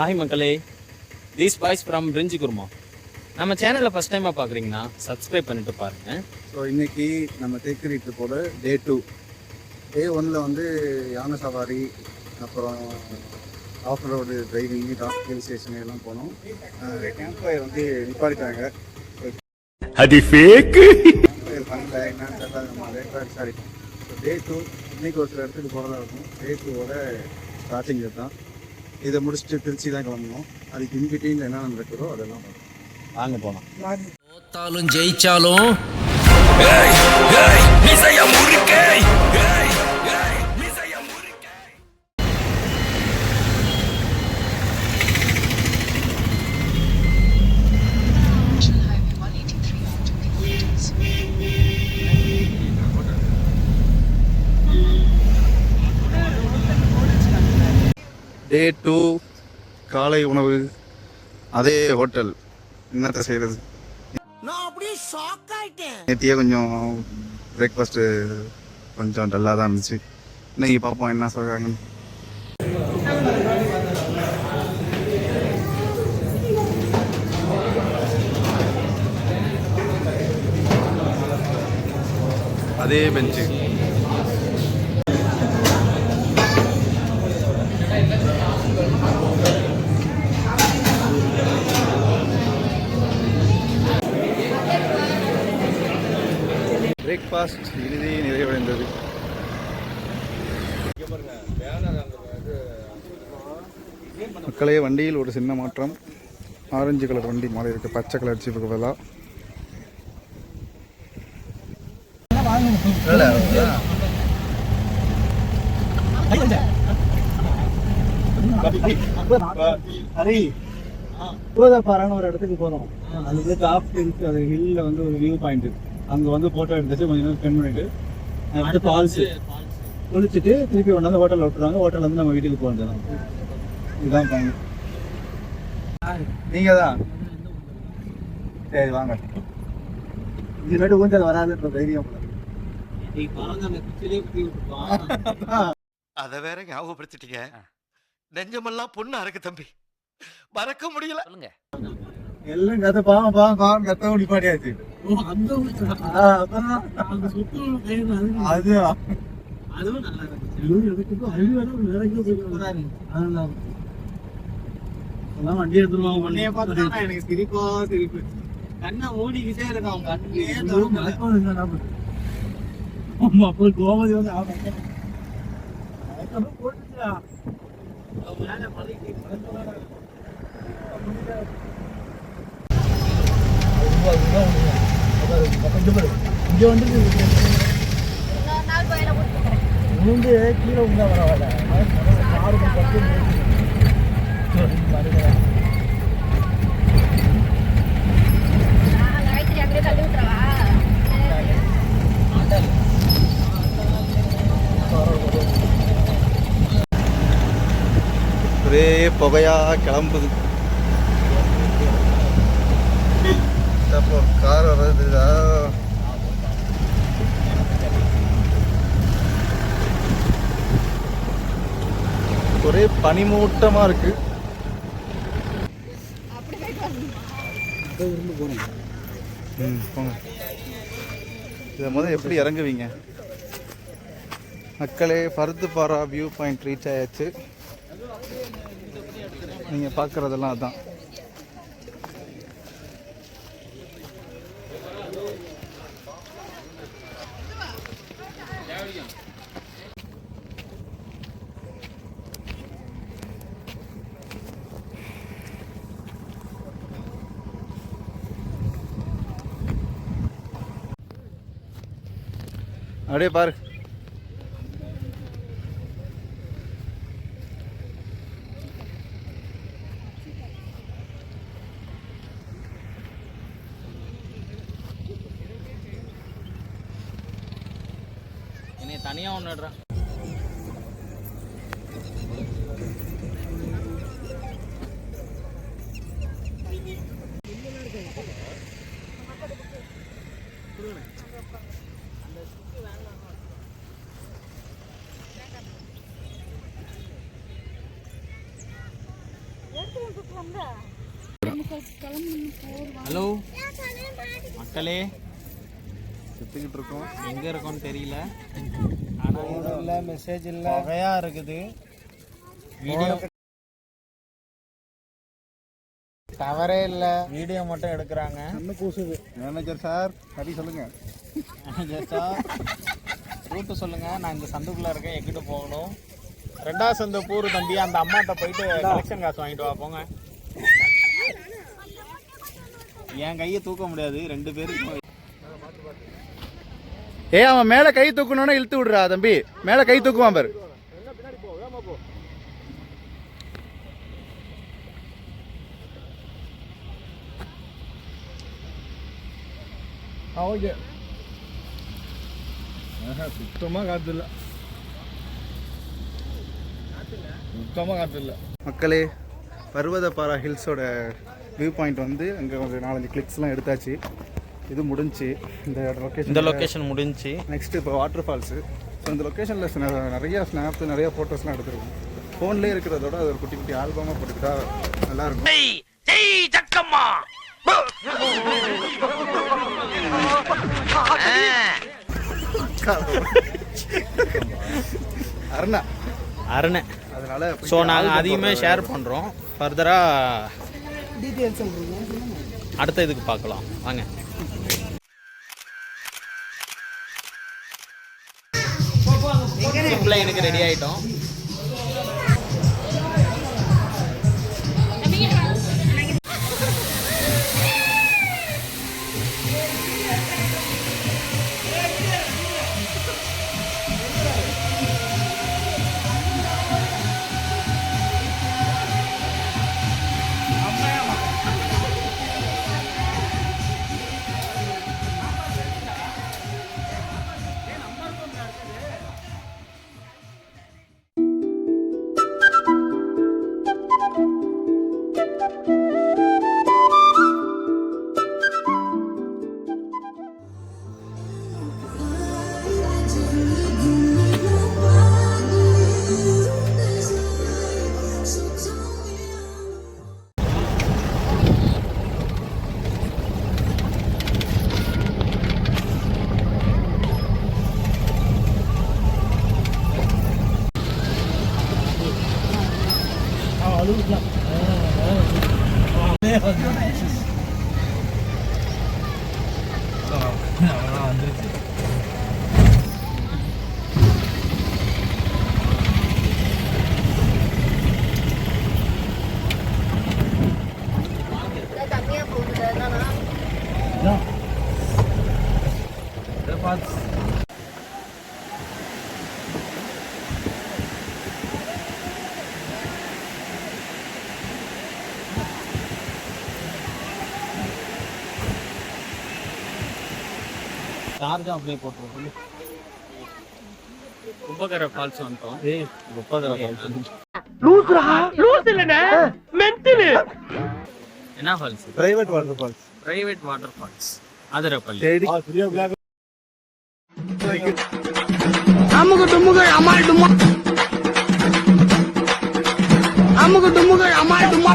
Hi மக்களே, these boys from பிரிஞ்சி குருமா. நம்ம சேனலில் ஃபஸ்ட் டைமாக பார்க்குறீங்கன்னா சப்ஸ்கிரைப் பண்ணிட்டு பாருங்கள். ஸோ இன்றைக்கி நம்ம தேக்கரி ட்ரிப்போட டே 2. டே 1ல் வந்து யானை சவாரி, அப்புறம் off road driving, hill station எல்லாம் போனோம். கேம்ப் ஃபயர் வந்து நிப்பாடிட்டாங்க. அது ஃபேக்கு. பண்ணல என்னன்னு தெரியல, நம்ம லேட்டாக விசாரிப்போம். ஸோ டே 2 இன்றைக்கி ஒரு சில இடத்துக்கு போகிறதா இருக்கும். டே 2வோட ஸ்டார்டிங் தான். இதை முடிச்சுட்டு திருச்சி தான் கிளம்பணும். அதுக்கு இன்பிட்வீனில் என்ன நடக்குதோ அதெல்லாம் வாங்க போகலாம். தோத்தாலும் ஜெயிச்சாலும் டே 2 காலை உணவு அதே ஹோட்டல். என்னத்தை செய்கிறது, நேற்றையே கொஞ்சம் பிரேக்ஃபாஸ்ட்டு கொஞ்சம் டல்லாக தான் இருந்துச்சு. இன்னைக்கு பார்ப்போம் என்ன சொல்கிறாங்கன்னு. அதே பெஞ்சு. பிரேக்ஃபாஸ்ட் இறுதி நிறைவடைந்தது. மக்களே, வண்டியில் ஒரு சின்ன மாற்றம். ஆரஞ்சு கலர் வண்டி மாறி இருக்கு, பச்சை கலர் ஜீப்புக்கு பதிலாக. பாரான ஒரு இடத்துக்கு போறோம். அது வந்து டாப் ஹில்ஸ், அது ஹில்ல வந்து ஒரு வியூ பாயிண்ட். அங்கே வந்து ஃபோட்டோ எடுத்துட்டு கொஞ்சம் நேரம் ஸ்பெண்ட் பண்ணிட்டு அடுத்து ஃபால்ஸு குளிச்சுட்டு திருப்பி ஒன்றாந்து ஹோட்டலில் விட்டுருவாங்க. ஹோட்டலில் வந்து நம்ம வீட்டுக்கு போகிறோம். இதுதான் பாங்க. நீங்கள் தான் சரி வாங்க. இதுமாட்டி கொஞ்சம் வராதுன்ற தைரியம். அதை வேற ஞாபகப்படுத்திட்டீங்க. நெஞ்சமெல்லாம் பொண்ணு அறக்கு தம்பி, மறக்க முடியல. சொல்லுங்க எல்லாம் கதை பாவம் பாவம் பாவம் கத்தவும் நிப்பாட்டியாச்சு. அதுவும் நல்லா வண்டி எடுத்துருவாங்க. எனக்கு சிரிப்பா சிரிப்பு. கண்ணை ஓடிக்கிட்டே இருக்கான். அப்போ கோமதி வந்து போட்டுச்சா இங்க வந்து கீழே உண்டா பரவாயில்ல. ஒரே புகையா கிளம்புது. கார் வர்றதுதா. ஒரே பனிமூட்டமா இருக்கு. போங்க. இதை முதல்ல எப்படி இறங்குவீங்க மக்களே? பருத்துப்பாரா வியூ பாயிண்ட் ரீச் ஆயாச்சு. நீங்கள் பார்க்குறதெல்லாம் அதான். அப்படியே பாரு. என்னை தனியாக ஒன்றுடுறான். ஹலோ மக்களே, சுத்திக்கிட்டு இருக்கோம். எங்க இருக்கோம்னு தெரியல. ஆனா இல்ல, மெசேஜ் இல்ல, வகையா இருக்குது. வீடியோ கவரே இல்ல, வீடியோ மட்டும் எடுக்கிறாங்க. மேனேஜர் சார் ஹரி சொல்லுங்க. மேனேஜர் சார் ரூட்டு சொல்லுங்க. நான் இந்த சந்துக்குள்ள இருக்கேன், எங்கிட்ட போகணும். 2வது சந்து பூரு தம்பி. அந்த அம்மாட்ட போயிட்டு கலெக்ஷன் காசு வாங்கிட்டு வா போங்க. என் கையை தூக்க முடியாது, 2 பேருக்கு. அவன் மேல கை தூக்கணும்னா இழுத்து விடுறா தம்பி. மேல கை தூக்குவான் பாரு. ஓகே. சுத்தமா காத்து இல்ல, சுத்தமா காத்து இல்ல. மக்களே, பர்வதப்பாரா ஹில்ஸோட வியூ பாயிண்ட் வந்து அங்கே ஒரு 4-5 கிளிக்ஸ்லாம் எடுத்தாச்சு. இது முடிஞ்சு இந்த லொக்கேஷன் முடிஞ்சு. நெக்ஸ்ட் இப்போ வாட்டர் ஃபால்ஸு. ஸோ இந்த லொக்கேஷனில் நிறையா ஸ்னாப்ஸ், நிறையா ஃபோட்டோஸ்லாம் எடுத்துருக்கோம். ஃபோன்லேயே இருக்கிறதோட அது ஒரு குட்டி குட்டி ஆல்பமாக போட்டுக்கிட்டா நல்லாயிருக்கும். அருணை. அதனால ஸோ நாங்கள் அதிகமாக ஷேர் பண்ணுறோம். ஃபர்தராக டீட்டெயில்ஸ் சொல்றீங்க. அடுத்த இதுக்கு பார்க்கலாம் வாங்க. சிம்பிளாக எனக்கு ரெடி ஆகிட்டோம். சார்ஜா அப்படியே போட்டுருவோம். உப்பகர ஃபால்ஸ் வந்துட்டோம். உப்பகர ஃபால்ஸ் என்ன falls? Private waterfalls. Private waterfalls Athirappilly. அமுகு டுமுகு அமால் டுமா, அமுகு டுமுகு அமால் டுமா.